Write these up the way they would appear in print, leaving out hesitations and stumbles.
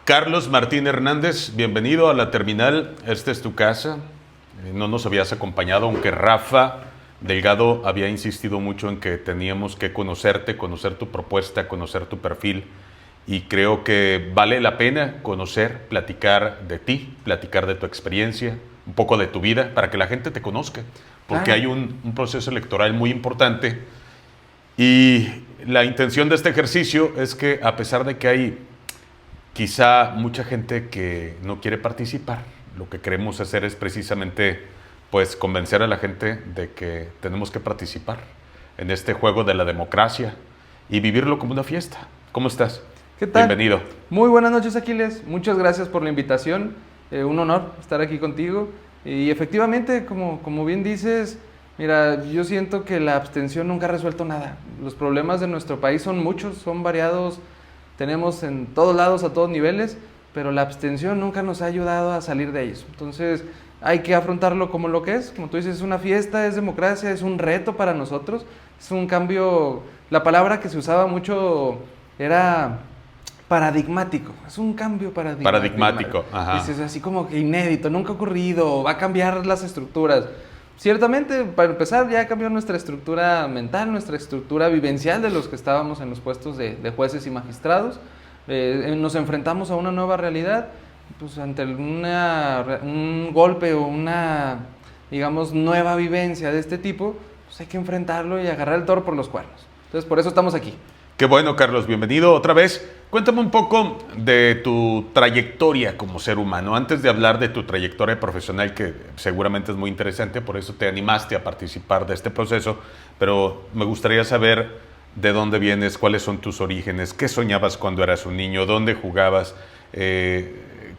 Carlos Martín Hernández, bienvenido a la terminal. Esta es tu casa. No nos habías acompañado, aunque Rafa Delgado había insistido mucho en que teníamos que conocerte, conocer tu propuesta, conocer tu perfil. Y creo que vale la pena conocer, platicar de ti, platicar de tu experiencia, un poco de tu vida, para que la gente te conozca. Porque hay un proceso electoral muy importante. Y la intención de este ejercicio es que, a pesar de que hay quizá mucha gente que no quiere participar, lo que queremos hacer es precisamente pues convencer a la gente de que tenemos que participar en este juego de la democracia y vivirlo como una fiesta. ¿Cómo estás? ¿Qué tal? Bienvenido. Muy buenas noches, Aquiles. Muchas gracias por la invitación. Un honor estar aquí contigo. Y efectivamente, como bien dices, mira, yo siento que la abstención nunca ha resuelto nada. Los problemas de nuestro país son muchos, son variados. Tenemos en todos lados, a todos niveles, pero la abstención nunca nos ha ayudado a salir de ellos. Entonces, hay que afrontarlo como lo que es. Como tú dices, es una fiesta, es democracia, es un reto para nosotros. Es un cambio. La palabra que se usaba mucho era paradigmático. Es un cambio paradigmático. Paradigmático, ajá. Dices, así como que inédito, nunca ha ocurrido, va a cambiar las estructuras. Ciertamente, para empezar, ya cambió nuestra estructura mental, nuestra estructura vivencial de los que estábamos en los puestos de jueces y magistrados. Nos enfrentamos a una nueva realidad, pues ante un golpe o una, digamos, nueva vivencia de este tipo, pues hay que enfrentarlo y agarrar el toro por los cuernos. Entonces, por eso estamos aquí. Qué bueno, Carlos, bienvenido otra vez. Cuéntame un poco de tu trayectoria como ser humano. Antes de hablar de tu trayectoria profesional, que seguramente es muy interesante, por eso te animaste a participar de este proceso, pero me gustaría saber de dónde vienes, cuáles son tus orígenes, qué soñabas cuando eras un niño, dónde jugabas,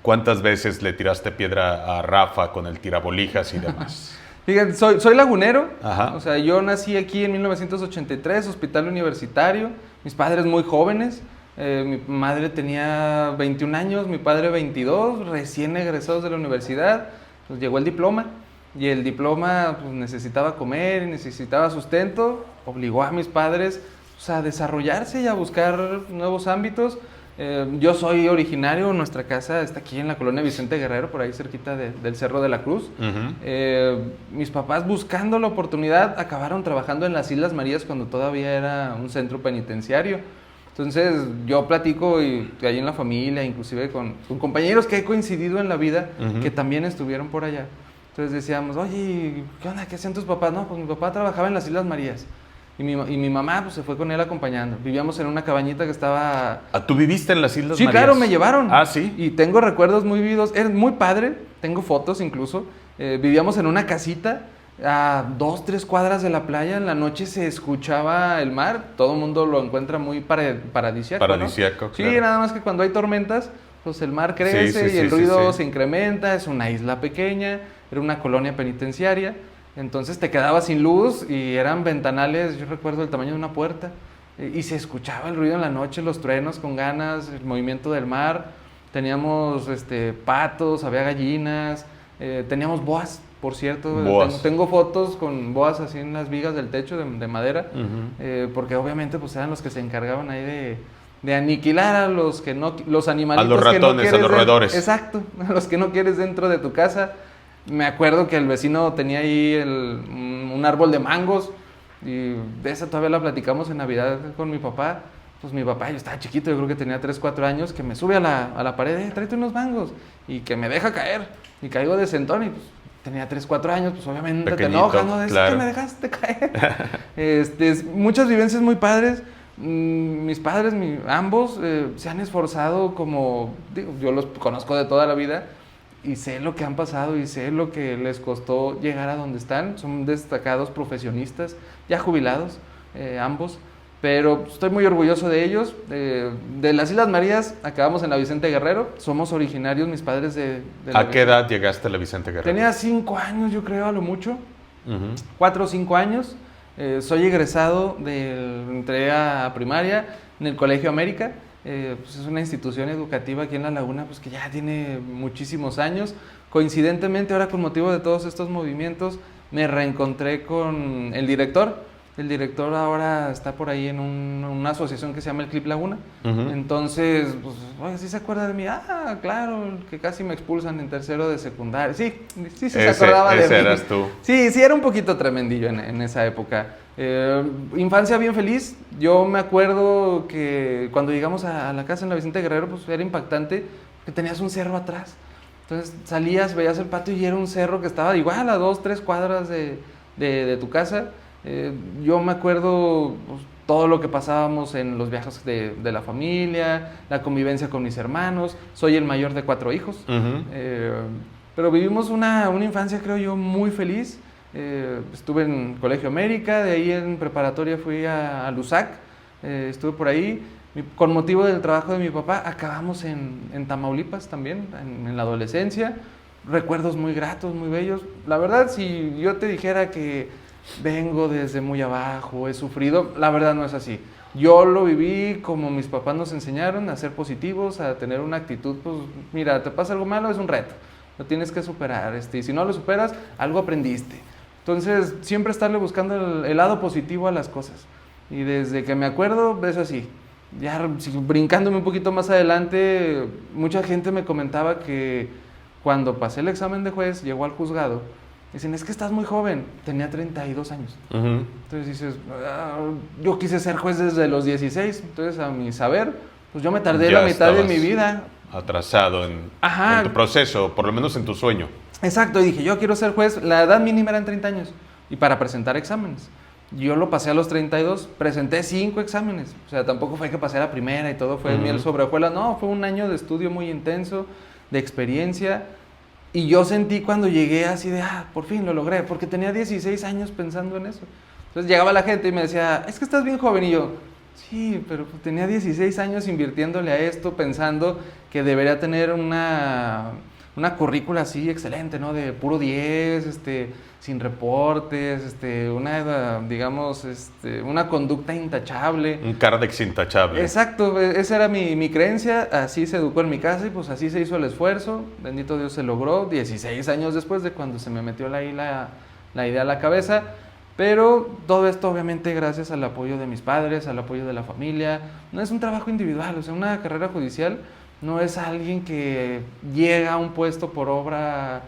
cuántas veces le tiraste piedra a Rafa con el tirabolijas y demás. Fíjate, soy lagunero. Ajá. O sea, yo nací aquí en 1983, hospital universitario, mis padres muy jóvenes, mi madre tenía 21 años, mi padre 22, recién egresados de la universidad, pues llegó el diploma, y el diploma pues, necesitaba comer, necesitaba sustento, obligó a mis padres pues, a desarrollarse y a buscar nuevos ámbitos. Yo soy originario, nuestra casa está aquí en la colonia Vicente Guerrero, por ahí cerquita del Cerro de la Cruz. Mis papás, buscando la oportunidad, acabaron trabajando en las Islas Marías cuando todavía era un centro penitenciario. Entonces yo platico y ahí en la familia, inclusive con compañeros que he coincidido en la vida, que también estuvieron por allá. Entonces decíamos, oye, ¿qué onda? ¿Qué hacían tus papás? No, pues mi papá trabajaba en las Islas Marías. Y mi mamá pues, se fue con él acompañando. Vivíamos en una cabañita que estaba... ¿Tú viviste en las Islas Sí, Marías? claro, me llevaron. Ah, ¿sí? Y tengo recuerdos muy vividos. Era muy padre, tengo fotos incluso. Vivíamos en una casita a 2-3 cuadras de la playa. En la noche se escuchaba el mar. Todo el mundo lo encuentra muy paradisíaco, Paradisíaco, ¿no? claro. Sí, nada más que cuando hay tormentas, pues el mar crece y el ruido se incrementa. Es una isla pequeña, era una colonia penitenciaria. Entonces te quedabas sin luz y eran ventanales, yo recuerdo el tamaño de una puerta, y se escuchaba el ruido en la noche, los truenos con ganas, el movimiento del mar. Teníamos patos, había gallinas, teníamos boas, por cierto. Boas. Tengo fotos con boas así en las vigas del techo de madera, porque obviamente pues eran los que se encargaban ahí de aniquilar a los que no, los animalitos, a los ratones, que no quieres, a los roedores. Exacto, a los que no quieres dentro de tu casa. Me acuerdo que el vecino tenía ahí un árbol de mangos, y de esa todavía la platicamos en Navidad con mi papá. Pues mi papá, yo estaba chiquito, yo creo que tenía 3-4 años, que me sube a la pared, tráete unos mangos, y que me deja caer, y caigo de sentón, y pues tenía 3-4 años, pues obviamente Pequeñito, te enojas, ¿no? Es claro. que me dejaste caer. Muchas vivencias muy padres. Mis padres, ambos, se han esforzado como, digo, yo los conozco de toda la vida, y sé lo que han pasado y sé lo que les costó llegar a donde están. Son destacados profesionistas, ya jubilados, ambos, pero estoy muy orgulloso de ellos. De las Islas Marías, acabamos en la Vicente Guerrero, somos originarios mis padres de ¿A qué edad llegaste a la Vicente Guerrero? Tenía 5 años, yo creo, a lo mucho, 4 o 5 años. Soy egresado, entré a primaria en el Colegio América. Pues es una institución educativa aquí en La Laguna, pues que ya tiene muchísimos años. Coincidentemente, ahora con motivo de todos estos movimientos, me reencontré con el director El director ahora está por ahí en una asociación que se llama el Club Laguna. Entonces, pues, oye, ¿sí se acuerda de mí? Ah, claro, que casi me expulsan en tercero de secundaria. Sí, sí se acordaba de mí. Ese eras tú. Sí, sí, era un poquito tremendillo en esa época. Infancia bien feliz. Yo me acuerdo que cuando llegamos a la casa en la Vicente Guerrero, pues era impactante que tenías un cerro atrás. Entonces salías, veías el patio y era un cerro que estaba igual a 2, 3 cuadras de tu casa. Yo me acuerdo pues, todo lo que pasábamos en los viajes de la familia, la convivencia con mis hermanos. Soy el mayor de 4 hijos. Pero vivimos una infancia, creo yo, muy feliz. Estuve en Colegio América, de ahí en preparatoria fui a Lusac, estuve por ahí. Con motivo del trabajo de mi papá, acabamos en Tamaulipas también, en la adolescencia. Recuerdos muy gratos, muy bellos. La verdad, si yo te dijera que vengo desde muy abajo, he sufrido, la verdad no es así. Yo lo viví como mis papás nos enseñaron, a ser positivos, a tener una actitud, pues mira, te pasa algo malo, es un reto, lo tienes que superar, y si no lo superas, algo aprendiste. Entonces, siempre estarle buscando el lado positivo a las cosas. Y desde que me acuerdo, es así. Ya brincándome un poquito más adelante, mucha gente me comentaba que cuando pasé el examen de juez, llegó al juzgado, dicen, es que estás muy joven, tenía 32 años. Entonces dices, yo quise ser juez desde los 16, entonces a mi saber, pues yo me tardé Ya la mitad de mi vida. Atrasado en tu proceso, por lo menos en tu sueño. Exacto, y dije, yo quiero ser juez, la edad mínima eran 30 años, y para presentar exámenes. Yo lo pasé a los 32, presenté 5 exámenes, o sea, tampoco fue que pasé la primera y todo fue miel sobre hojuelas, no, fue un año de estudio muy intenso, de experiencia, y yo sentí cuando llegué así de, por fin lo logré, porque tenía 16 años pensando en eso. Entonces llegaba la gente y me decía, es que estás bien joven, y yo, sí, pero pues tenía 16 años invirtiéndole a esto, pensando que debería tener una currícula así excelente, ¿no? De puro 10, sin reportes, digamos, una conducta intachable. Un Cardex intachable. Exacto, esa era mi creencia, así se educó en mi casa y pues así se hizo el esfuerzo, bendito Dios se logró, 16 años después de cuando se me metió la idea a la cabeza, pero todo esto obviamente gracias al apoyo de mis padres, al apoyo de la familia. No es un trabajo individual, o sea, una carrera judicial no es alguien que llega a un puesto por obra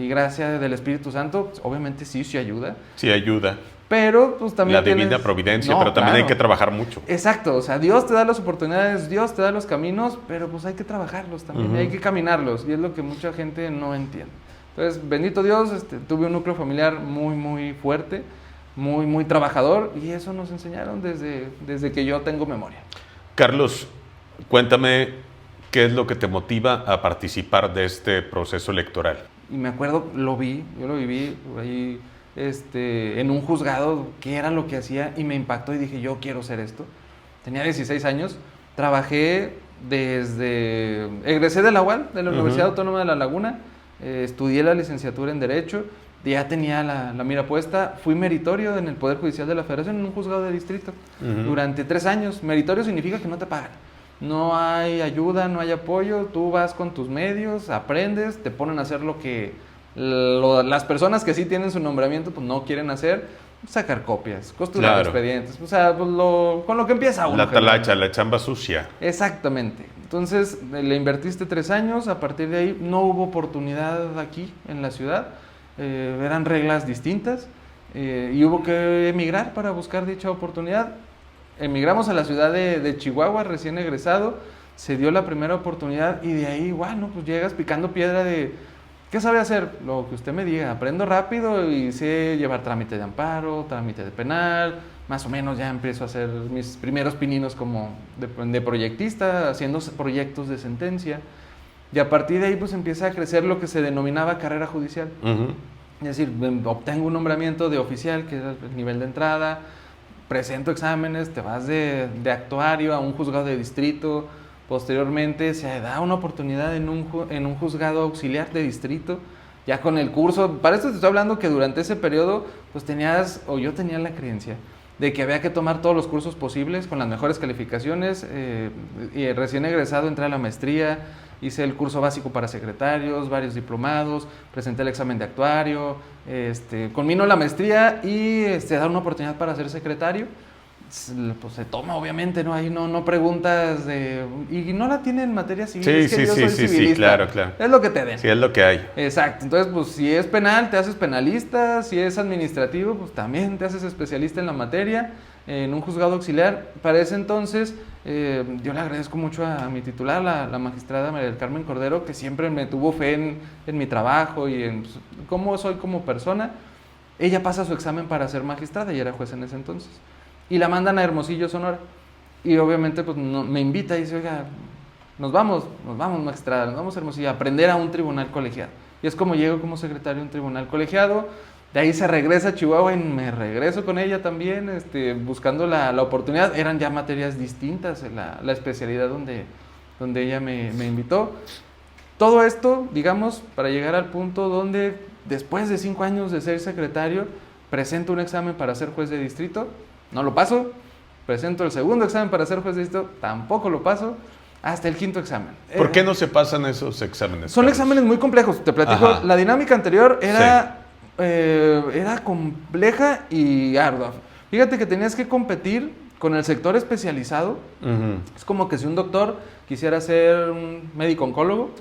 y gracia del Espíritu Santo. Obviamente sí ayuda. Sí ayuda. Pero pues también la divina providencia, pero también hay que trabajar mucho. Exacto, o sea, Dios te da las oportunidades, Dios te da los caminos, pero pues hay que trabajarlos también, hay que caminarlos, y es lo que mucha gente no entiende. Entonces, bendito Dios, tuve un núcleo familiar muy, muy fuerte, muy, muy trabajador, y eso nos enseñaron desde que yo tengo memoria. Carlos, cuéntame qué es lo que te motiva a participar de este proceso electoral. Y me acuerdo, yo lo viví por ahí en un juzgado, qué era lo que hacía, y me impactó y dije, yo quiero ser esto. Tenía 16 años, trabajé egresé de la UAL, de la Universidad Autónoma de La Laguna, estudié la licenciatura en Derecho, ya tenía la mira puesta, fui meritorio en el Poder Judicial de la Federación, en un juzgado de distrito, durante 3 años. Meritorio significa que no te pagan. No hay ayuda, no hay apoyo, tú vas con tus medios, aprendes, te ponen a hacer lo que las personas que sí tienen su nombramiento pues no quieren hacer, sacar copias, costurar expedientes, o sea, pues con lo que empieza uno. La talacha, la chamba sucia. Exactamente. Entonces le invertiste 3 años, a partir de ahí no hubo oportunidad aquí en la ciudad, eran reglas distintas y hubo que emigrar para buscar dicha oportunidad. Emigramos a la ciudad de Chihuahua, recién egresado, se dio la primera oportunidad y de ahí, bueno, pues llegas picando piedra de, ¿qué sabe hacer? Lo que usted me diga, aprendo rápido y sé llevar trámite de amparo, trámite de penal, más o menos ya empiezo a hacer mis primeros pininos como de proyectista, haciendo proyectos de sentencia, y a partir de ahí pues empieza a crecer lo que se denominaba carrera judicial. Es decir, obtengo un nombramiento de oficial, que es el nivel de entrada, presento exámenes, te vas de actuario a un juzgado de distrito, posteriormente se da una oportunidad en un juzgado auxiliar de distrito, ya con el curso. Para esto te estoy hablando que durante ese periodo pues yo tenía la creencia de que había que tomar todos los cursos posibles con las mejores calificaciones, y recién egresado entré a la maestría, hice el curso básico para secretarios, varios diplomados, presenté el examen de actuario, culmino la maestría y da una oportunidad para ser secretario. Pues se toma, obviamente, ¿no? Ahí no preguntas de... Y no la tienen en materia civil, es que yo soy civilista. Sí, claro. Es lo que te den. Sí, es lo que hay. Exacto. Entonces, pues, si es penal, te haces penalista. Si es administrativo, pues, también te haces especialista en la materia, en un juzgado auxiliar. Para ese entonces, yo le agradezco mucho a mi titular, la magistrada María del Carmen Cordero, que siempre me tuvo fe en mi trabajo y en pues, cómo soy como persona. Ella pasa su examen para ser magistrada y era juez en ese entonces. Y la mandan a Hermosillo, Sonora. Y obviamente pues me invita y dice, oiga, nos vamos magistrada, nos vamos a Hermosillo a aprender a un tribunal colegiado. Y es como llego como secretario de un tribunal colegiado. De ahí se regresa a Chihuahua y me regreso con ella también, buscando la oportunidad. Eran ya materias distintas, la especialidad donde ella me invitó. Todo esto, digamos, para llegar al punto donde después de 5 años de ser secretario, presento un examen para ser juez de distrito. No lo paso, presento el segundo examen para ser juez de distrito, tampoco lo paso, hasta el 5.º examen. ¿Por qué no se pasan esos exámenes? Son Carlos? exámenes muy complejos, te platico. Ajá. La dinámica anterior era compleja y ardua. Fíjate que tenías que competir con el sector especializado. Uh-huh. Es como que si un doctor quisiera ser un médico oncólogo,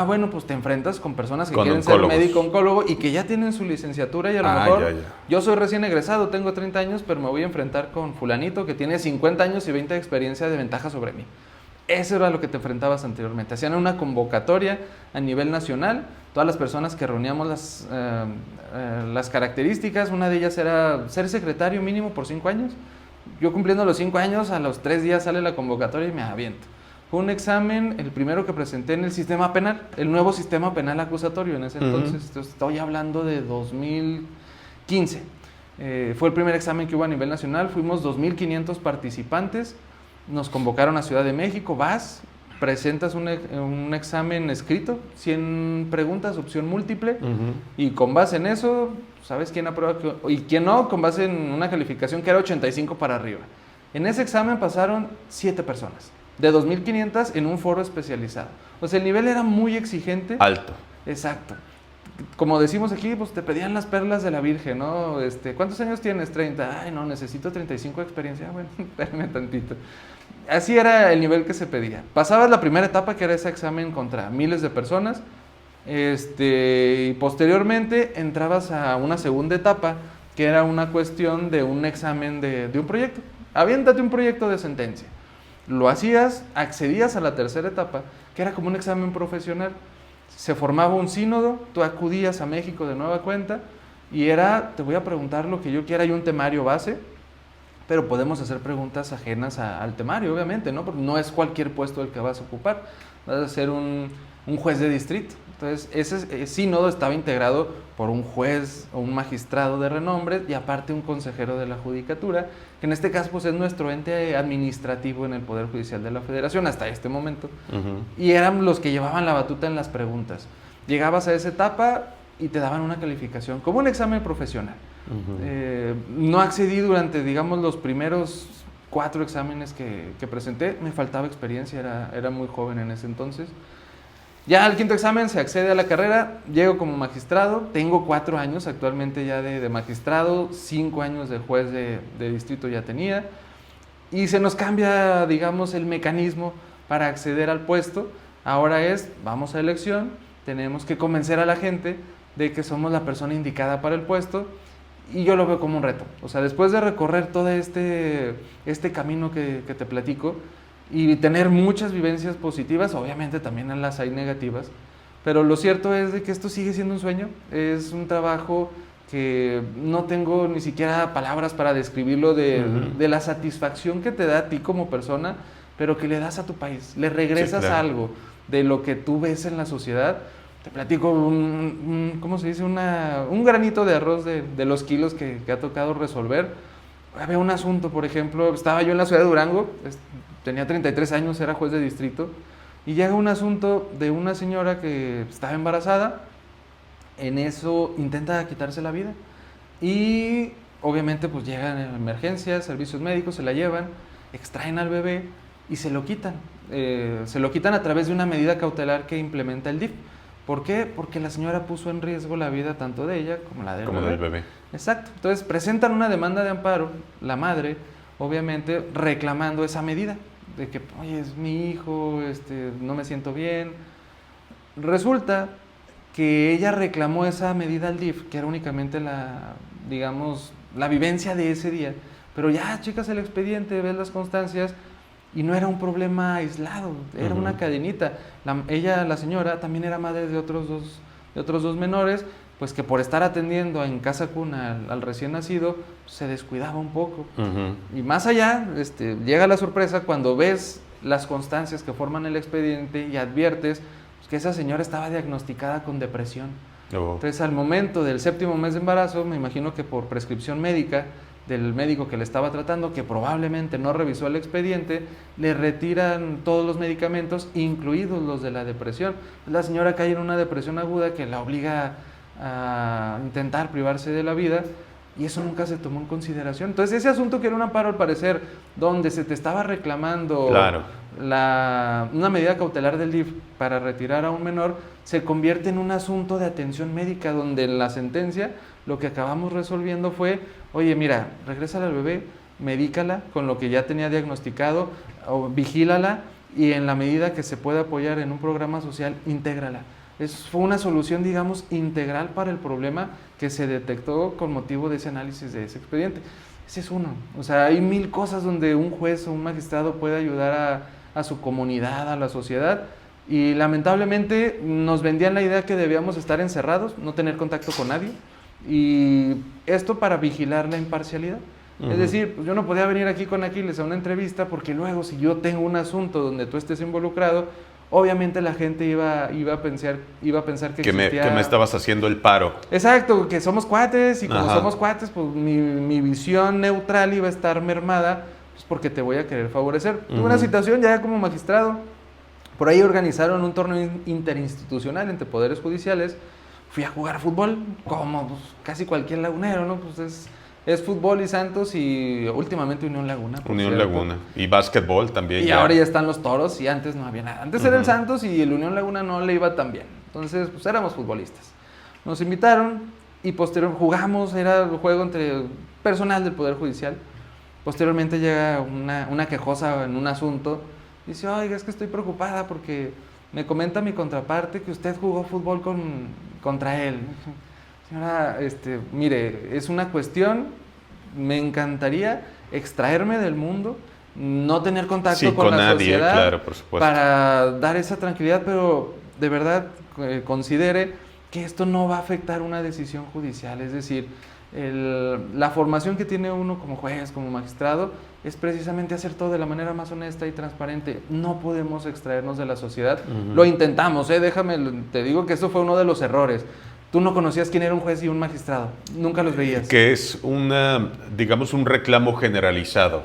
bueno, pues te enfrentas con personas que quieren oncólogos. Ser médico oncólogo y que ya tienen su licenciatura y a lo mejor yo soy recién egresado, tengo 30 años, pero me voy a enfrentar con fulanito que tiene 50 años y 20 de experiencia de ventaja sobre mí. Eso era lo que te enfrentabas anteriormente. Hacían una convocatoria a nivel nacional, todas las personas que reuníamos las características, una de ellas era ser secretario mínimo por 5 años. Yo cumpliendo los 5 años, a los 3 días sale la convocatoria y me aviento. Fue un examen, el primero que presenté en el sistema penal, el nuevo sistema penal acusatorio en ese entonces. Estoy hablando de 2015. Fue el primer examen que hubo a nivel nacional, fuimos 2.500 participantes, nos convocaron a Ciudad de México, vas, presentas un examen escrito, 100 preguntas, opción múltiple, y con base en eso, ¿sabes quién aprueba y quién no? Con base en una calificación que era 85 para arriba. En ese examen pasaron 7 personas, de 2.500 en un foro especializado. O sea, el nivel era muy exigente. Alto. Exacto. Como decimos aquí, pues te pedían las perlas de la Virgen, ¿no? ¿Cuántos años tienes? 30. Ay, no, necesito 35 de experiencia. Bueno, espérame tantito. Así era el nivel que se pedía. Pasabas la primera etapa, que era ese examen contra miles de personas, y posteriormente entrabas a una segunda etapa, que era una cuestión de un examen de un proyecto. Aviéntate un proyecto de sentencia. Lo hacías, accedías a la tercera etapa, que era como un examen profesional. Se formaba un sínodo, tú acudías a México de nueva cuenta, y era, te voy a preguntar lo que yo quiera, hay un temario base, pero podemos hacer preguntas ajenas al temario, obviamente, ¿no? Porque no es cualquier puesto el que vas a ocupar, vas a ser un juez de distrito. Entonces, ese sínodo estaba integrado por un juez o un magistrado de renombre y aparte un consejero de la judicatura, que en este caso pues, es nuestro ente administrativo en el Poder Judicial de la Federación hasta este momento. Y eran los que llevaban la batuta en las preguntas. Llegabas a esa etapa y te daban una calificación, como un examen profesional. No accedí durante, digamos, los primeros 4 exámenes que presenté, me faltaba experiencia, era muy joven en ese entonces. Ya al 5.º examen se accede a la carrera, llego como magistrado, tengo 4 años actualmente ya de magistrado, 5 años de juez de distrito ya tenía, y se nos cambia, digamos, el mecanismo para acceder al puesto. Ahora vamos a elección, tenemos que convencer a la gente de que somos la persona indicada para el puesto, y yo lo veo como un reto. O sea, después de recorrer todo este camino que te platico, y tener muchas vivencias positivas, obviamente también las hay negativas, pero lo cierto es de que esto sigue siendo un sueño, es un trabajo que no tengo ni siquiera palabras para describirlo de la satisfacción que te da a ti como persona, pero que le das a tu país, le regresas algo de lo que tú ves en la sociedad. Te platico ¿cómo se dice? Un granito de arroz de los kilos que ha tocado resolver. Había un asunto, por ejemplo, estaba yo en la ciudad de Durango, tenía 33 años, era juez de distrito, y llega un asunto de una señora que estaba embarazada, en eso intenta quitarse la vida, y obviamente pues llegan emergencias, servicios médicos, se la llevan, extraen al bebé, y se lo quitan. Se lo quitan a través de una medida cautelar que implementa el DIF. ¿Por qué? Porque la señora puso en riesgo la vida tanto de ella como la del bebé. Del bebé. Exacto. Entonces presentan una demanda de amparo, la madre, obviamente, reclamando esa medida, de que, oye, es mi hijo, no me siento bien. Resulta que ella reclamó esa medida al DIF, que era únicamente digamos, la vivencia de ese día, pero ya checas el expediente, ves las constancias, y no era un problema aislado, era una cadenita. La señora, también era madre de otros dos menores, pues que por estar atendiendo en casa cuna al recién nacido, se descuidaba un poco. Y más allá, llega la sorpresa cuando ves las constancias que forman el expediente y adviertes que esa señora estaba diagnosticada con depresión. Entonces, al momento del 7º mes de embarazo, me imagino que por prescripción médica del médico que le estaba tratando, que probablemente no revisó el expediente, le retiran todos los medicamentos, incluidos los de la depresión. La señora cae en una depresión aguda que la obliga a intentar privarse de la vida, y eso nunca se tomó en consideración. Entonces, ese asunto que era un amparo, al parecer, donde se te estaba reclamando una medida cautelar del DIF para retirar a un menor, se convierte en un asunto de atención médica, donde en la sentencia lo que acabamos resolviendo fue, oye, mira, regrésala al bebé, medícala con lo que ya tenía diagnosticado, o vigílala, y en la medida que se pueda apoyar en un programa social, intégrala. Fue una solución, digamos, integral para el problema que se detectó con motivo de ese análisis de ese expediente. Ese es uno. O sea, hay 1000 cosas donde un juez o un magistrado puede ayudar a su comunidad, a la sociedad, y lamentablemente nos vendían la idea que debíamos estar encerrados, no tener contacto con nadie, y esto para vigilar la imparcialidad. Es decir, pues yo no podía venir aquí con Aquiles a una entrevista, porque luego, si yo tengo un asunto donde tú estés involucrado, obviamente la gente iba a pensar que existía... que me estabas haciendo el paro. Exacto, que somos cuates, y como somos cuates, pues mi visión neutral iba a estar mermada, pues porque te voy a querer favorecer. Tuve una situación ya como magistrado, por ahí organizaron un torneo interinstitucional entre poderes judiciales, fui a jugar fútbol, como pues, casi cualquier lagunero, ¿no? Pues es fútbol y Santos, y últimamente Unión Laguna. Unión Laguna. Y básquetbol también. Y ahora ya están los Toros, y antes no había nada. Antes era el Santos, y el Unión Laguna no le iba tan bien. Entonces, pues éramos futbolistas. Nos invitaron y posteriormente jugamos, era el juego entre personal del Poder Judicial. Posteriormente llega una quejosa en un asunto. Dice, oiga, es que estoy preocupada porque me comenta mi contraparte que usted jugó fútbol contra él. Señora, mire, es una cuestión, me encantaría extraerme del mundo, no tener contacto con la nadie, sociedad, claro, por supuesto, para dar esa tranquilidad, pero de verdad considere que esto no va a afectar una decisión judicial. Es decir, la formación que tiene uno como juez, como magistrado, es precisamente hacer todo de la manera más honesta y transparente. No podemos extraernos de la sociedad. Lo intentamos, te digo que eso fue uno de los errores. Tú no conocías quién era un juez y un magistrado, nunca los veías. Que es digamos, un reclamo generalizado,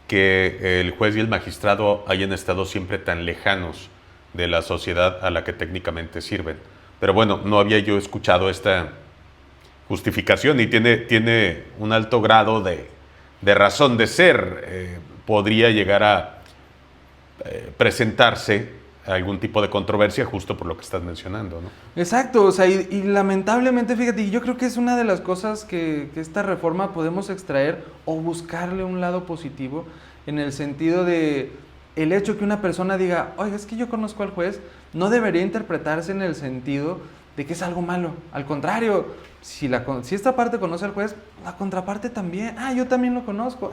que el juez y el magistrado hayan estado siempre tan lejanos de la sociedad a la que técnicamente sirven. Pero bueno, no había yo escuchado esta justificación, y tiene un alto grado de razón de ser. Podría llegar a presentarse algún tipo de controversia justo por lo que estás mencionando, ¿no? Exacto, o sea, y lamentablemente, fíjate, yo creo que es una de las cosas que esta reforma podemos extraer o buscarle un lado positivo, en el sentido de el hecho que una persona diga, oiga, es que yo conozco al juez, no debería interpretarse en el sentido de que es algo malo. Al contrario, si esta parte conoce al juez, la contraparte también. Yo también lo conozco.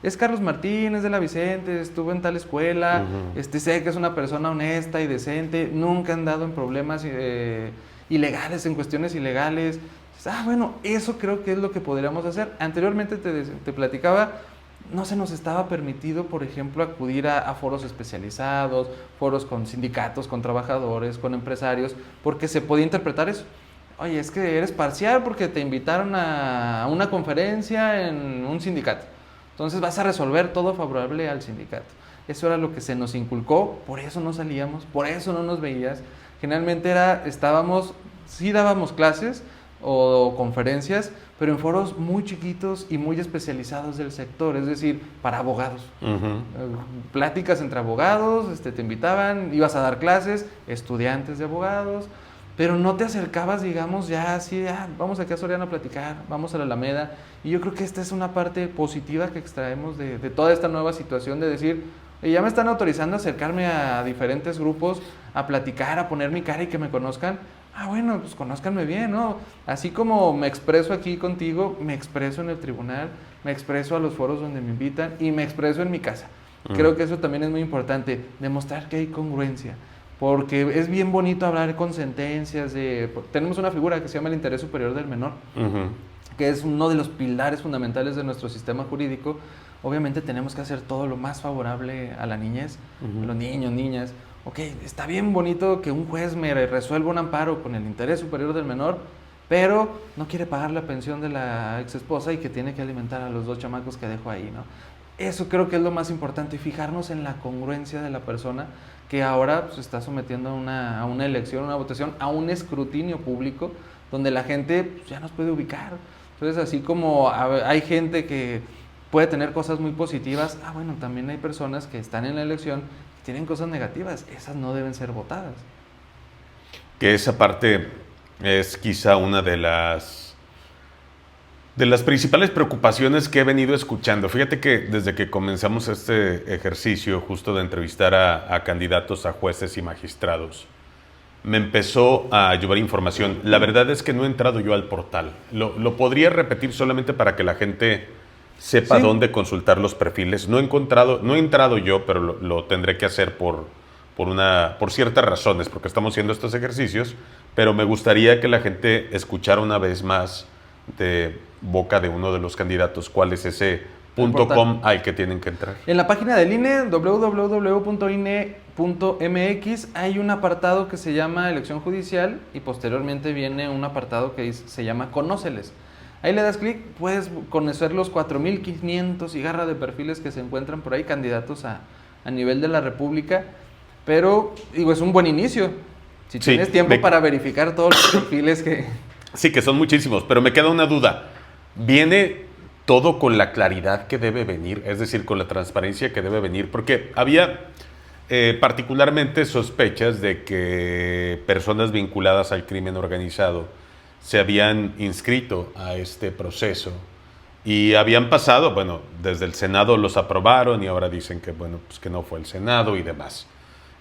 Es Carlos Martínez de la Vicente, estuvo en tal escuela, sé que es una persona honesta y decente, nunca han dado en problemas ilegales, en cuestiones ilegales. Bueno, eso creo que es lo que podríamos hacer. Anteriormente te platicaba, no se nos estaba permitido, por ejemplo, acudir a foros especializados, foros con sindicatos, con trabajadores, con empresarios, porque se podía interpretar eso. Oye, es que eres parcial porque te invitaron a una conferencia en un sindicato. Entonces vas a resolver todo favorable al sindicato. Eso era lo que se nos inculcó, por eso no salíamos, por eso no nos veías. Generalmente sí dábamos clases, o conferencias, pero en foros muy chiquitos y muy especializados del sector, es decir, para abogados. Pláticas entre abogados, te invitaban, ibas a dar clases, estudiantes de abogados, pero no te acercabas, digamos, ya así, vamos aquí a Soriana a platicar, vamos a la Alameda. Y yo creo que esta es una parte positiva que extraemos de toda esta nueva situación de decir, ya me están autorizando a acercarme a diferentes grupos, a platicar, a poner mi cara y que me conozcan. Bueno, pues conózcanme bien, ¿no? Así como me expreso aquí contigo, me expreso en el tribunal, me expreso a los foros donde me invitan y me expreso en mi casa. Creo que eso también es muy importante, demostrar que hay congruencia. Porque es bien bonito hablar con sentencias tenemos una figura que se llama el interés superior del menor, que es uno de los pilares fundamentales de nuestro sistema jurídico. Obviamente tenemos que hacer todo lo más favorable a la niñez, a los niños, niñas. Ok, está bien bonito que un juez me resuelva un amparo con el interés superior del menor, pero no quiere pagar la pensión de la ex esposa y que tiene que alimentar a los 2 chamacos que dejo ahí, ¿no? Eso creo que es lo más importante, fijarnos en la congruencia de la persona que ahora se está sometiendo a una elección, a una votación, a un escrutinio público, donde la gente ya nos puede ubicar. Entonces, así como hay gente que puede tener cosas muy positivas, bueno, también hay personas que están en la elección y tienen cosas negativas, esas no deben ser votadas. Que esa parte es quizá una de las principales preocupaciones que he venido escuchando. Fíjate que desde que comenzamos este ejercicio justo de entrevistar a candidatos a jueces y magistrados, me empezó a llover información. La verdad es que no he entrado yo al portal. Lo podría repetir solamente para que la gente sepa dónde consultar los perfiles. No he entrado yo, pero lo tendré que hacer por ciertas razones, porque estamos haciendo estos ejercicios, pero me gustaría que la gente escuchara una vez más de boca de uno de los candidatos cuál es ese .com al que tienen que entrar. En la página del INE, www.ine.mx, hay un apartado que se llama Elección Judicial y posteriormente viene un apartado que se llama Conóceles. Ahí le das clic, puedes conocer los 4,500 y garra de perfiles que se encuentran por ahí, candidatos a nivel de la República, pero digo, es un buen inicio. Si tienes tiempo para verificar todos los perfiles que... Sí, que son muchísimos, pero me queda una duda. ¿Viene todo con la claridad que debe venir? Es decir, con la transparencia que debe venir, porque había particularmente sospechas de que personas vinculadas al crimen organizado se habían inscrito a este proceso y habían pasado, bueno, desde el Senado los aprobaron y ahora dicen que, bueno, pues que no fue el Senado y demás,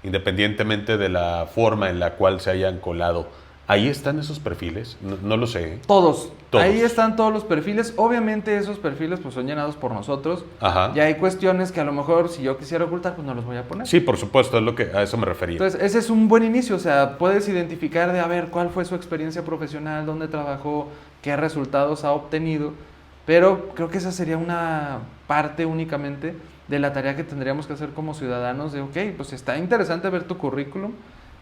independientemente de la forma en la cual se hayan colado. ¿Ahí están esos perfiles? No lo sé. Todos. Ahí están todos los perfiles. Obviamente esos perfiles pues son llenados por nosotros. Ajá. Ya hay cuestiones que a lo mejor si yo quisiera ocultar pues no los voy a poner. Sí, por supuesto, a eso me refería. Entonces ese es un buen inicio, o sea, puedes identificar de a ver cuál fue su experiencia profesional, dónde trabajó, qué resultados ha obtenido, pero creo que esa sería una parte únicamente de la tarea que tendríamos que hacer como ciudadanos de ok, pues está interesante ver tu currículum,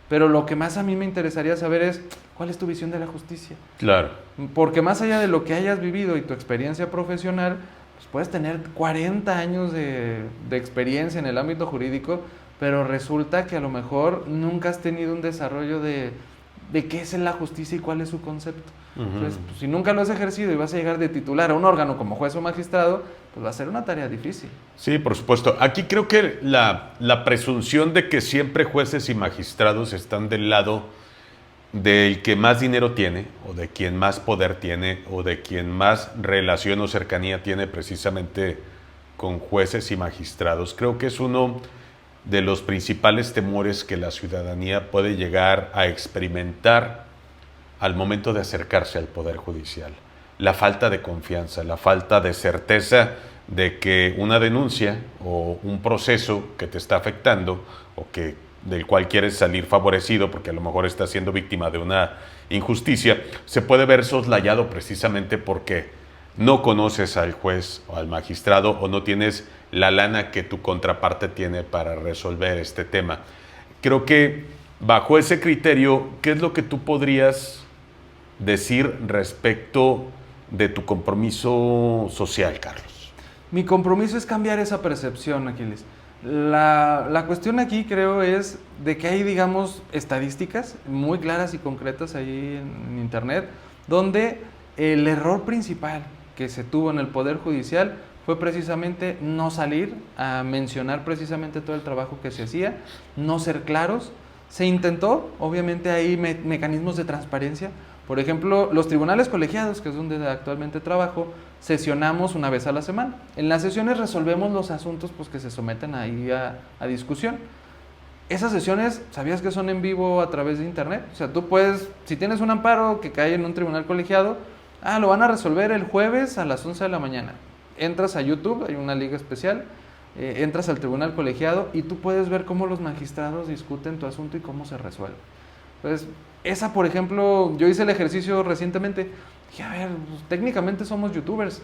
pero lo que más a mí me interesaría saber es, ¿cuál es tu visión de la justicia? Claro. Porque más allá de lo que hayas vivido y tu experiencia profesional, pues puedes tener 40 años de experiencia en el ámbito jurídico, pero resulta que a lo mejor nunca has tenido un desarrollo de qué es la justicia y cuál es su concepto. Entonces, pues, si nunca lo has ejercido y vas a llegar de titular a un órgano como juez o magistrado, pues va a ser una tarea difícil. Sí, por supuesto. Aquí creo que la presunción de que siempre jueces y magistrados están del lado del que más dinero tiene, o de quien más poder tiene, o de quien más relación o cercanía tiene precisamente con jueces y magistrados, creo que es uno de los principales temores que la ciudadanía puede llegar a experimentar al momento de acercarse al Poder Judicial. La falta de confianza, la falta de certeza de que una denuncia o un proceso que te está afectando o del cual quieres salir favorecido porque a lo mejor estás siendo víctima de una injusticia, se puede ver soslayado precisamente porque no conoces al juez o al magistrado o no tienes la lana que tu contraparte tiene para resolver este tema. Creo que bajo ese criterio, ¿qué es lo que tú podrías decir respecto de tu compromiso social, Carlos? Mi compromiso es cambiar esa percepción, Aquiles. La cuestión aquí creo es de que hay, digamos, estadísticas muy claras y concretas ahí en internet, donde el error principal que se tuvo en el Poder Judicial fue precisamente no salir a mencionar precisamente todo el trabajo que se hacía, no ser claros. Se intentó, obviamente hay mecanismos de transparencia. Por ejemplo, los tribunales colegiados, que es donde actualmente trabajo, sesionamos una vez a la semana. En las sesiones resolvemos los asuntos pues, que se someten ahí a discusión. Esas sesiones, ¿sabías que son en vivo a través de internet? O sea, tú puedes, si tienes un amparo que cae en un tribunal colegiado, lo van a resolver el jueves a las 11 de la mañana. Entras a YouTube, hay una liga especial, entras al tribunal colegiado y tú puedes ver cómo los magistrados discuten tu asunto y cómo se resuelve. Entonces, esa, por ejemplo, yo hice el ejercicio recientemente. Dije, a ver, pues, técnicamente somos youtubers.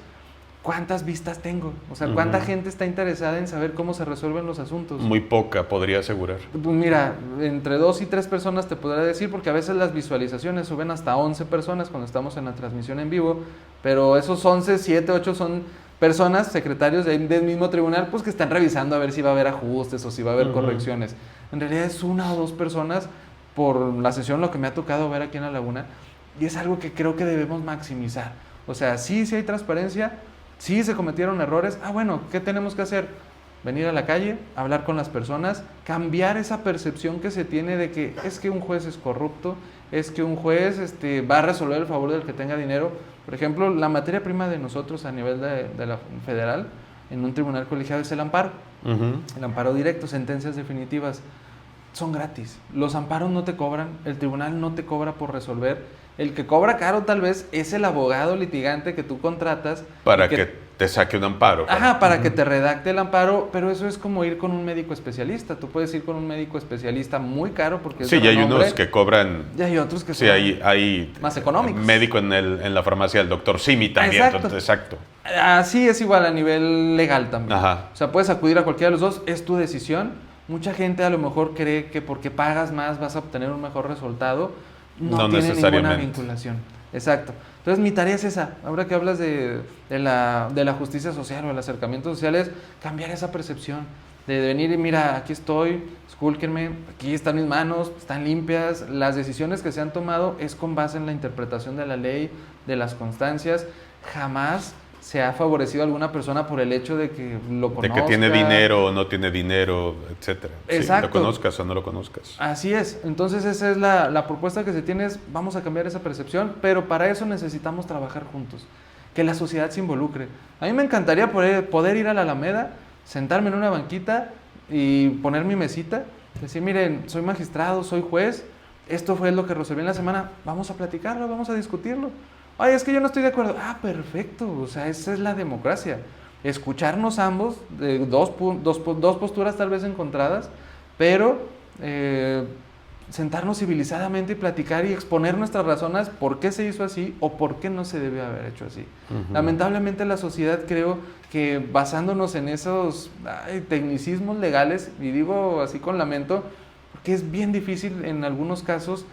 ¿Cuántas vistas tengo? O sea, ¿cuánta gente está interesada en saber cómo se resuelven los asuntos? Muy poca, podría asegurar. Pues mira, entre 2 y 3 personas te podría decir, porque a veces las visualizaciones suben hasta 11 personas cuando estamos en la transmisión en vivo, pero esos 11, 7, 8 son personas, secretarios del mismo tribunal, pues que están revisando a ver si va a haber ajustes o si va a haber correcciones. En realidad es 1 o 2 personas por la sesión, lo que me ha tocado ver aquí en La Laguna, y es algo que creo que debemos maximizar. O sea, sí hay transparencia, sí se cometieron errores. Bueno, ¿qué tenemos que hacer? Venir a la calle, hablar con las personas, cambiar esa percepción que se tiene de que es que un juez es corrupto, es que un juez va a resolver el favor del que tenga dinero. Por ejemplo, la materia prima de nosotros a nivel de la federal, en un tribunal colegiado, es el amparo. El amparo directo, sentencias definitivas, son gratis. Los amparos no te cobran, el tribunal no te cobra por resolver. El que cobra caro tal vez es el abogado litigante que tú contratas. Para que te saque un amparo. Para que te redacte el amparo, pero eso es como ir con un médico especialista. Tú puedes ir con un médico especialista muy caro porque es sí, y hay unos que cobran. Y hay otros que son hay más económicos. Médico en la farmacia del doctor Simi también. Exacto. Así es igual a nivel legal también. Ajá. O sea, puedes acudir a cualquiera de los dos, es tu decisión. Mucha gente a lo mejor cree que porque pagas más vas a obtener un mejor resultado. No tiene ninguna vinculación. Exacto. Entonces mi tarea es esa. Ahora que hablas de la justicia social o el acercamiento social, es cambiar esa percepción. De venir y mira, aquí estoy, escúlquenme, aquí están mis manos, están limpias. Las decisiones que se han tomado es con base en la interpretación de la ley, de las constancias. Jamás se ha favorecido a alguna persona por el hecho de que lo conozca. De que tiene dinero o no tiene dinero, etcétera. Exacto. Sí, lo conozcas o no lo conozcas. Así es. Entonces esa es la propuesta que se tiene, es vamos a cambiar esa percepción, pero para eso necesitamos trabajar juntos, que la sociedad se involucre. A mí me encantaría poder ir a la Alameda, sentarme en una banquita y poner mi mesita, decir, miren, soy magistrado, soy juez, esto fue lo que resolví en la semana, vamos a platicarlo, vamos a discutirlo. Ay, es que yo no estoy de acuerdo. Perfecto, o sea, esa es la democracia. Escucharnos ambos, de dos posturas tal vez encontradas, pero sentarnos civilizadamente y platicar y exponer nuestras razones por qué se hizo así o por qué no se debe haber hecho así. Lamentablemente la sociedad, creo que basándonos en esos tecnicismos legales, y digo así con lamento, porque es bien difícil en algunos casos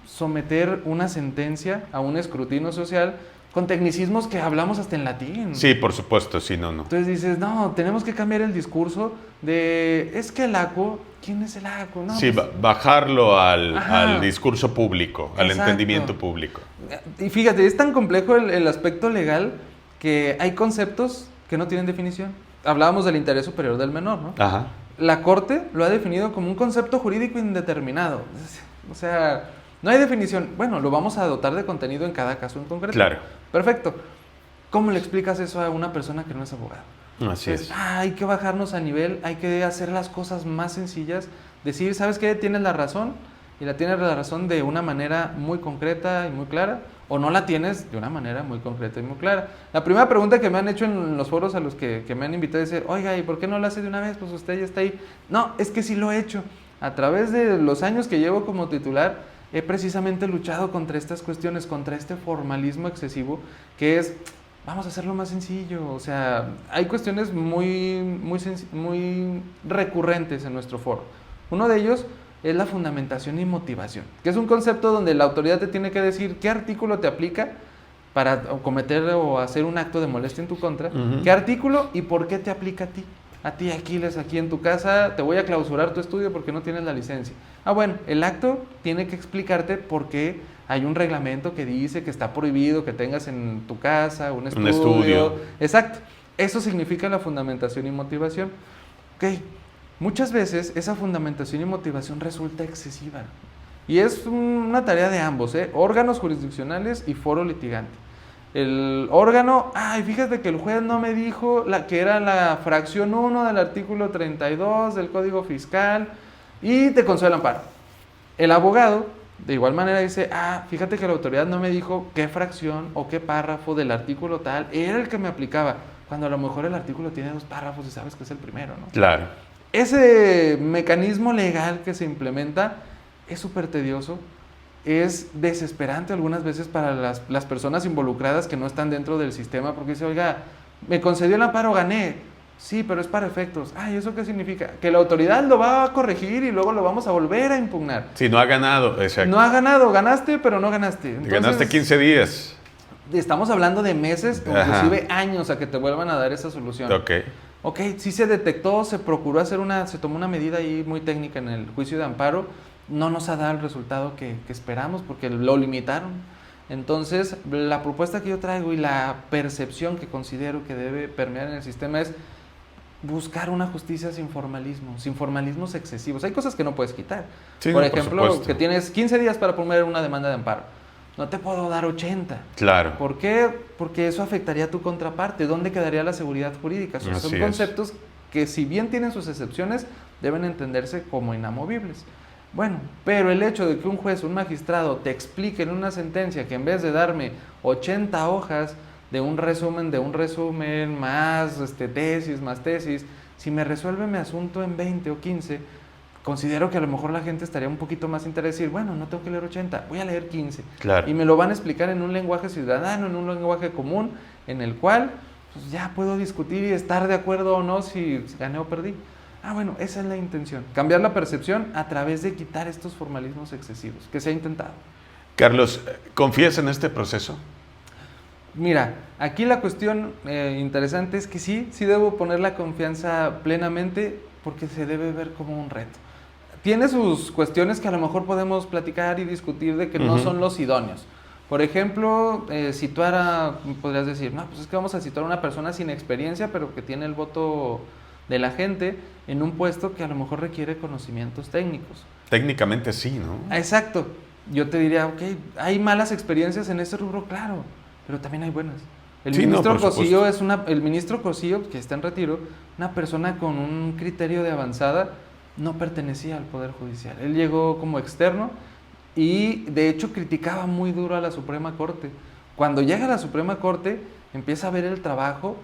someter una sentencia a un escrutinio social con tecnicismos que hablamos hasta en latín. Sí, por supuesto, sí, no. Entonces dices, no, tenemos que cambiar el discurso de, es que el ACO, ¿quién es el ACO? No, sí, pues, bajarlo al discurso público, al exacto. Entendimiento público. Y fíjate, es tan complejo el aspecto legal que hay conceptos que no tienen definición. Hablábamos del interés superior del menor, ¿no? Ajá. La Corte lo ha definido como un concepto jurídico indeterminado. O sea, no hay definición. Bueno, lo vamos a dotar de contenido en cada caso en concreto. Claro. Perfecto. ¿Cómo le explicas eso a una persona que no es abogado? Así es. Hay que bajarnos a nivel, hay que hacer las cosas más sencillas. Decir, ¿sabes qué? Tienes la razón, y la tienes la razón de una manera muy concreta y muy clara, o no la tienes de una manera muy concreta y muy clara. La primera pregunta que me han hecho en los foros a los que me han invitado es decir, oiga, ¿y por qué no lo hace de una vez? Pues usted ya está ahí. No, es que sí lo he hecho. A través de los años que llevo como titular, he precisamente luchado contra estas cuestiones, contra este formalismo excesivo, que es, vamos a hacerlo más sencillo. O sea, hay cuestiones muy recurrentes en nuestro foro. Uno de ellos es la fundamentación y motivación, que es un concepto donde la autoridad te tiene que decir qué artículo te aplica para cometer o hacer un acto de molestia en tu contra, qué artículo y por qué te aplica a ti. a ti, Aquiles, aquí en tu casa, te voy a clausurar tu estudio porque no tienes la licencia. Ah, bueno, el acto tiene que explicarte por qué hay un reglamento que dice que está prohibido que tengas en tu casa un estudio. Exacto. Eso significa la fundamentación y motivación. Ok, muchas veces esa fundamentación y motivación resulta excesiva. Y es una tarea de ambos, órganos jurisdiccionales y foro litigante. El órgano, fíjate que el juez no me dijo que era la fracción 1 del artículo 32 del Código Fiscal y te concede el amparo. El abogado, de igual manera, dice, fíjate que la autoridad no me dijo qué fracción o qué párrafo del artículo tal era el que me aplicaba, cuando a lo mejor el artículo tiene 2 párrafos y sabes que es el primero, ¿no? Claro. Ese mecanismo legal que se implementa es súper tedioso, es desesperante algunas veces para las personas involucradas que no están dentro del sistema, porque dice, oiga, me concedió el amparo, gané. Sí, pero es para efectos. ¿Y eso qué significa? Que la autoridad lo va a corregir y luego lo vamos a volver a impugnar. Si no ha ganado, exacto. No ha ganado, ganaste, pero no ganaste. Entonces, ganaste 15 días. Estamos hablando de meses, inclusive años, a que te vuelvan a dar esa solución. Ok, sí se detectó, se procuró se tomó una medida ahí muy técnica en el juicio de amparo, no nos ha dado el resultado que esperamos porque lo limitaron. Entonces, la propuesta que yo traigo y la percepción que considero que debe permear en el sistema es buscar una justicia sin formalismos excesivos. Hay cosas que no puedes quitar. Sí, por ejemplo, supuesto. que tienes 15 días para poner una demanda de amparo. No te puedo dar 80. Claro. ¿Por qué? Porque eso afectaría a tu contraparte. ¿Dónde quedaría la seguridad jurídica? Son conceptos que, si bien tienen sus excepciones, deben entenderse como inamovibles. Bueno, pero el hecho de que un juez, un magistrado, te explique en una sentencia que en vez de darme 80 hojas de un resumen, más tesis, si me resuelve mi asunto en 20 o 15, considero que a lo mejor la gente estaría un poquito más interesada en decir, bueno, no tengo que leer 80, voy a leer 15. Claro. Y me lo van a explicar en un lenguaje ciudadano, en un lenguaje común, en el cual pues, ya puedo discutir y estar de acuerdo o no si gané o perdí. Bueno, esa es la intención, cambiar la percepción a través de quitar estos formalismos excesivos, que se ha intentado. Carlos, ¿confías en este proceso? Mira, aquí la cuestión interesante es que sí debo poner la confianza plenamente porque se debe ver como un reto. Tiene sus cuestiones que a lo mejor podemos platicar y discutir de que no son los idóneos. Por ejemplo, podrías decir, no, pues es que vamos a situar a una persona sin experiencia, pero que tiene el voto de la gente en un puesto que a lo mejor requiere conocimientos técnicos. Técnicamente sí, ¿no? Exacto. Yo te diría, ok, hay malas experiencias en ese rubro, claro, pero también hay buenas. El ministro Cosillo, que está en retiro, una persona con un criterio de avanzada, no pertenecía al Poder Judicial. Él llegó como externo y de hecho criticaba muy duro a la Suprema Corte. Cuando llega a la Suprema Corte, empieza a ver el trabajo,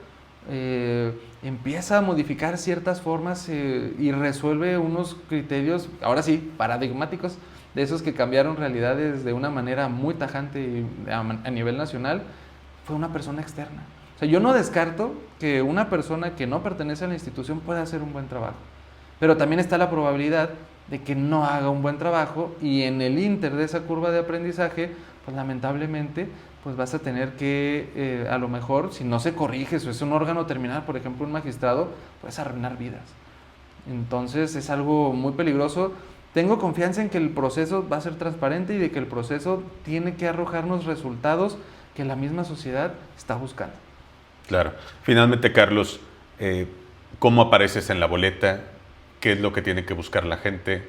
empieza a modificar ciertas formas y resuelve unos criterios, ahora sí, paradigmáticos, de esos que cambiaron realidades de una manera muy tajante y a nivel nacional. Fue una persona externa. O sea, yo no descarto que una persona que no pertenece a la institución pueda hacer un buen trabajo, pero también está la probabilidad de que no haga un buen trabajo y en el ínter de esa curva de aprendizaje, pues lamentablemente, pues vas a tener que, a lo mejor, si no se corrige, si es un órgano terminal, por ejemplo, un magistrado, puedes arruinar vidas. Entonces es algo muy peligroso. Tengo confianza en que el proceso va a ser transparente y de que el proceso tiene que arrojarnos resultados que la misma sociedad está buscando. Claro. Finalmente, Carlos, ¿cómo apareces en la boleta? ¿Qué es lo que tiene que buscar la gente?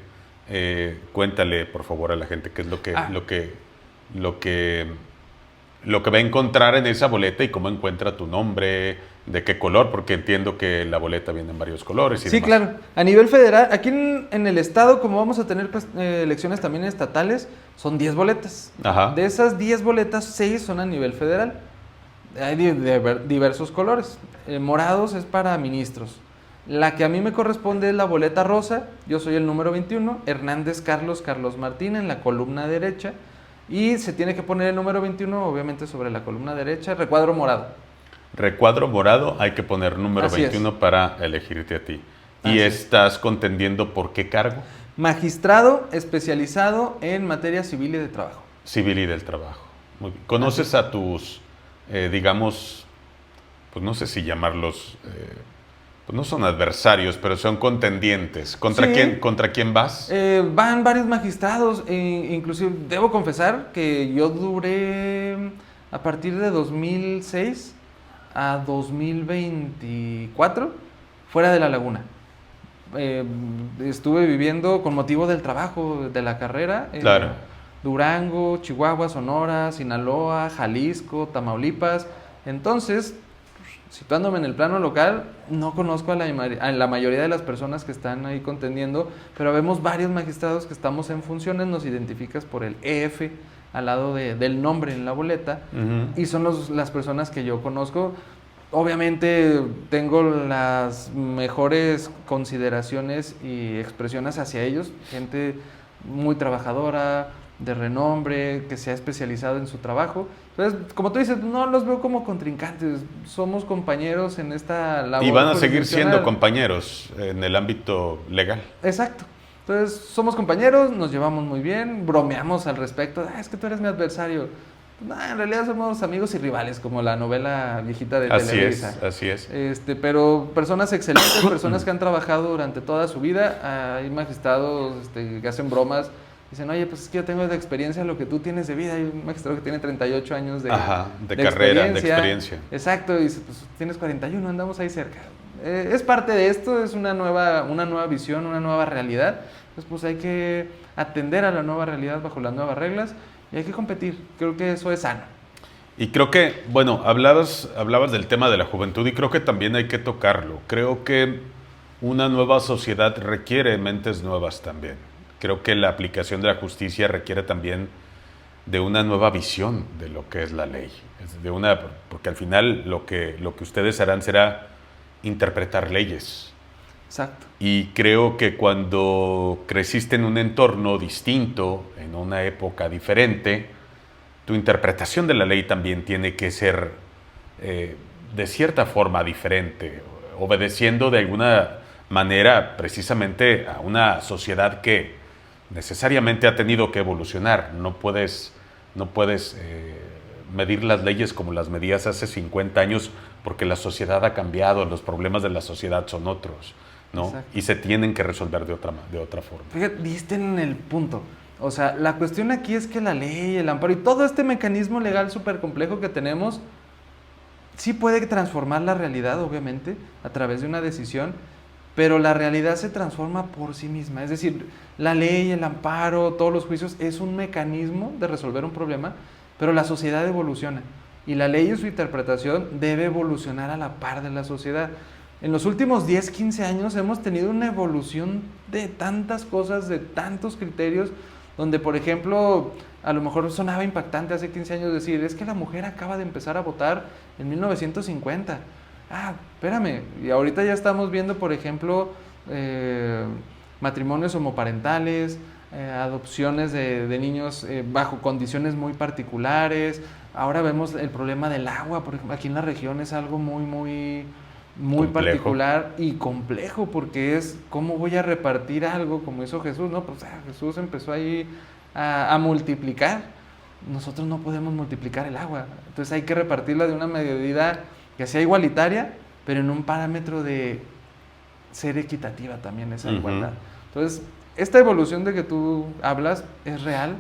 Cuéntale, por favor, a la gente qué es lo que va a encontrar en esa boleta y cómo encuentra tu nombre, de qué color, porque entiendo que la boleta viene en varios colores. Sí, claro. A nivel federal, aquí en el estado, como vamos a tener elecciones también estatales, son 10 boletas. Ajá. De esas 10 boletas, 6 son a nivel federal. Hay diversos colores. Morados es para ministros. La que a mí me corresponde es la boleta rosa. Yo soy el número 21, Hernández Carlos Martín, en la columna derecha. Y se tiene que poner el número 21, obviamente, sobre la columna derecha, recuadro morado. Recuadro morado, hay que poner número Así 21 es. Para elegirte a ti. Así ¿Y es. estás contendiendo por qué cargo? Magistrado especializado en materia civil y de trabajo. Civil y del trabajo. Muy bien. ¿Conoces a tus, digamos, pues no sé si llamarlos, Pues no son adversarios, pero son contendientes. ¿Contra Sí. contra quién vas? Van varios magistrados, inclusive debo confesar que yo duré a partir de 2006 a 2024 fuera de la laguna. Eh, Estuve viviendo con motivo del trabajo, de la carrera, Claro. Durango, Chihuahua, Sonora, Sinaloa, Jalisco, Tamaulipas. Entonces, situándome en el plano local, no conozco a la mayoría de las personas que están ahí contendiendo, pero vemos varios magistrados que estamos en funciones, nos identificas por el EF al lado del nombre en la boleta, Ujú. y son las personas que yo conozco. Obviamente tengo las mejores consideraciones y expresiones hacia ellos, gente muy trabajadora, de renombre, que se ha especializado en su trabajo. Entonces, como tú dices, no los veo como contrincantes, somos compañeros en esta labor. Y van a seguir siendo jurisdiccional. compañeros en el ámbito legal. Exacto. Entonces, somos compañeros, nos llevamos muy bien, bromeamos al respecto. Es que tú eres mi adversario. En realidad somos amigos y rivales, como la novela viejita de Así Televisa. es, así es. Pero personas excelentes, personas que han trabajado durante toda su vida. Hay magistrados que hacen bromas. Dicen, oye, pues es que yo tengo de experiencia lo que tú tienes de vida. Hay un magistrado que tiene 38 años Ajá, de carrera, de experiencia. Exacto, y dice, pues tienes 41, andamos ahí cerca. Es parte de esto, es una nueva visión, una nueva realidad. Entonces, pues hay que atender a la nueva realidad bajo las nuevas reglas y hay que competir. Creo que eso es sano. Y creo que, bueno, hablabas del tema de la juventud y creo que también hay que tocarlo. Creo que una nueva sociedad requiere mentes nuevas también. Creo que la aplicación de la justicia requiere también de una nueva visión de lo que es la ley. Porque al final lo que ustedes harán será interpretar leyes. Exacto. Y creo que cuando creciste en un entorno distinto, en una época diferente, tu interpretación de la ley también tiene que ser de cierta forma diferente, obedeciendo de alguna manera precisamente a una sociedad que necesariamente ha tenido que evolucionar. No puedes medir las leyes como las medías hace 50 años porque la sociedad ha cambiado, los problemas de la sociedad son otros, ¿no? Exacto. Y se tienen que resolver de otra forma. Fíjate, diste en el punto. O sea, la cuestión aquí es que la ley, el amparo y todo este mecanismo legal súper complejo que tenemos, sí puede transformar la realidad, obviamente, a través de una decisión, pero la realidad se transforma por sí misma. Es decir, la ley, el amparo, todos los juicios es un mecanismo de resolver un problema, pero la sociedad evoluciona y la ley y su interpretación debe evolucionar a la par de la sociedad. En los últimos 10, 15 años hemos tenido una evolución de tantas cosas, de tantos criterios, donde, por ejemplo, a lo mejor sonaba impactante hace 15 años decir, es que la mujer acaba de empezar a votar en 1950. Espérame, y ahorita ya estamos viendo, por ejemplo, matrimonios homoparentales, adopciones de niños bajo condiciones muy particulares. Ahora vemos el problema del agua, por ejemplo, aquí en la región es algo muy Complejo. particular y complejo, porque es cómo voy a repartir algo como hizo Jesús, ¿no? Pues Jesús empezó ahí a multiplicar. Nosotros no podemos multiplicar el agua, entonces hay que repartirla de una medida que sea igualitaria, pero en un parámetro de ser equitativa también esa igualdad. Entonces, esta evolución de que tú hablas es real,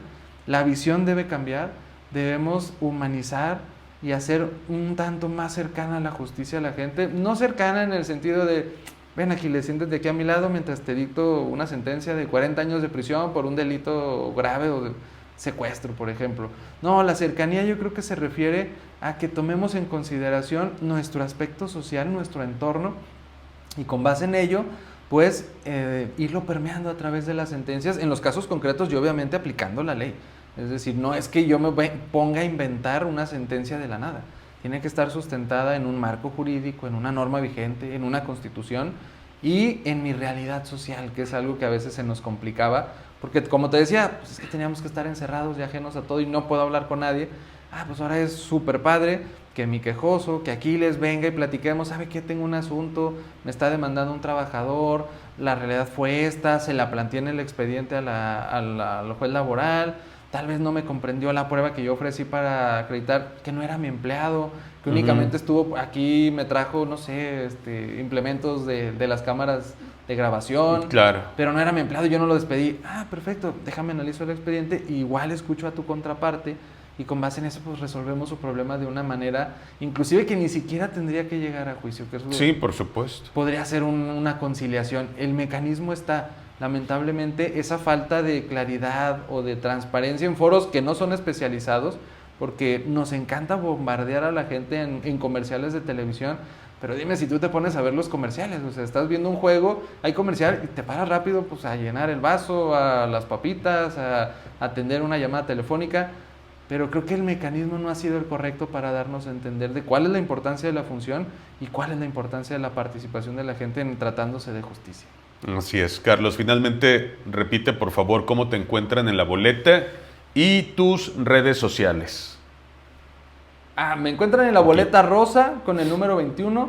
la visión debe cambiar, debemos humanizar y hacer un tanto más cercana a la justicia a la gente, no cercana en el sentido de, ven aquí, le sientes de aquí a mi lado mientras te dicto una sentencia de 40 años de prisión por un delito grave o de secuestro, por ejemplo. No, la cercanía yo creo que se refiere a que tomemos en consideración nuestro aspecto social, nuestro entorno, y con base en ello, pues irlo permeando a través de las sentencias, en los casos concretos y obviamente aplicando la ley. Es decir, no es que yo me ponga a inventar una sentencia de la nada. Tiene que estar sustentada en un marco jurídico, en una norma vigente, en una constitución y en mi realidad social, que es algo que a veces se nos complicaba, porque como te decía, pues es que teníamos que estar encerrados y ajenos a todo y no puedo hablar con nadie. Pues ahora es súper padre que mi quejoso, que Aquiles venga y platiquemos, ¿sabe qué? Tengo un asunto, me está demandando un trabajador, la realidad fue esta, se la planteé en el expediente al juez laboral, tal vez no me comprendió la prueba que yo ofrecí para acreditar que no era mi empleado, que únicamente estuvo aquí, me trajo, no sé, implementos de las cámaras de grabación, Claro. pero no era mi empleado, yo no lo despedí. Ah, perfecto, déjame analizo el expediente, igual escucho a tu contraparte y con base en eso pues resolvemos su problema de una manera, inclusive que ni siquiera tendría que llegar a juicio. Que eso Sí, por supuesto. podría ser una conciliación. El mecanismo está, lamentablemente, esa falta de claridad o de transparencia en foros que no son especializados, porque nos encanta bombardear a la gente en comerciales de televisión. Pero dime si tú te pones a ver los comerciales, o sea, estás viendo un juego, hay comercial y te paras rápido pues a llenar el vaso, a las papitas, a atender una llamada telefónica, pero creo que el mecanismo no ha sido el correcto para darnos a entender de cuál es la importancia de la función y cuál es la importancia de la participación de la gente en tratándose de justicia. Así es, Carlos. Finalmente, repite por favor cómo te encuentran en la boleta y tus redes sociales. Me encuentran en la boleta rosa con el número 21,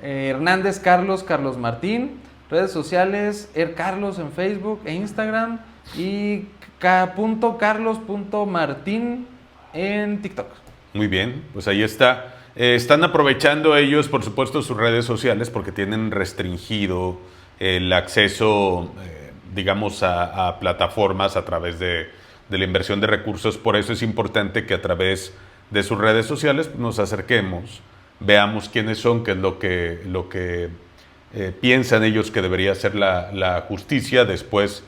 Hernández Carlos, Carlos Martín, redes sociales, Carlos en Facebook e Instagram y k.carlos.martin en TikTok. Muy bien, pues ahí está. Están aprovechando ellos, por supuesto, sus redes sociales porque tienen restringido el acceso, digamos, a plataformas a través de la inversión de recursos. Por eso es importante que a través de sus redes sociales nos acerquemos, veamos quiénes son, qué es lo que piensan ellos que debería ser la justicia después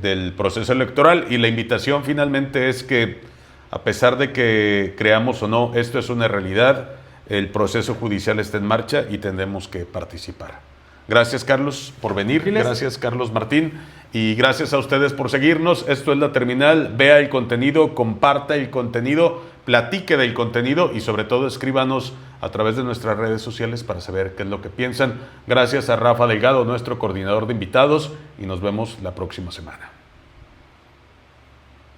del proceso electoral. Y la invitación finalmente es que, a pesar de que creamos o no, esto es una realidad, el proceso judicial está en marcha y tendremos que participar. Gracias, Carlos, por venir. Gracias, Carlos Martín. Y gracias a ustedes por seguirnos. Esto es La Terminal. Vea el contenido, comparta el contenido, platique del contenido y sobre todo escríbanos a través de nuestras redes sociales para saber qué es lo que piensan. Gracias a Rafa Delgado, nuestro coordinador de invitados, y nos vemos la próxima semana.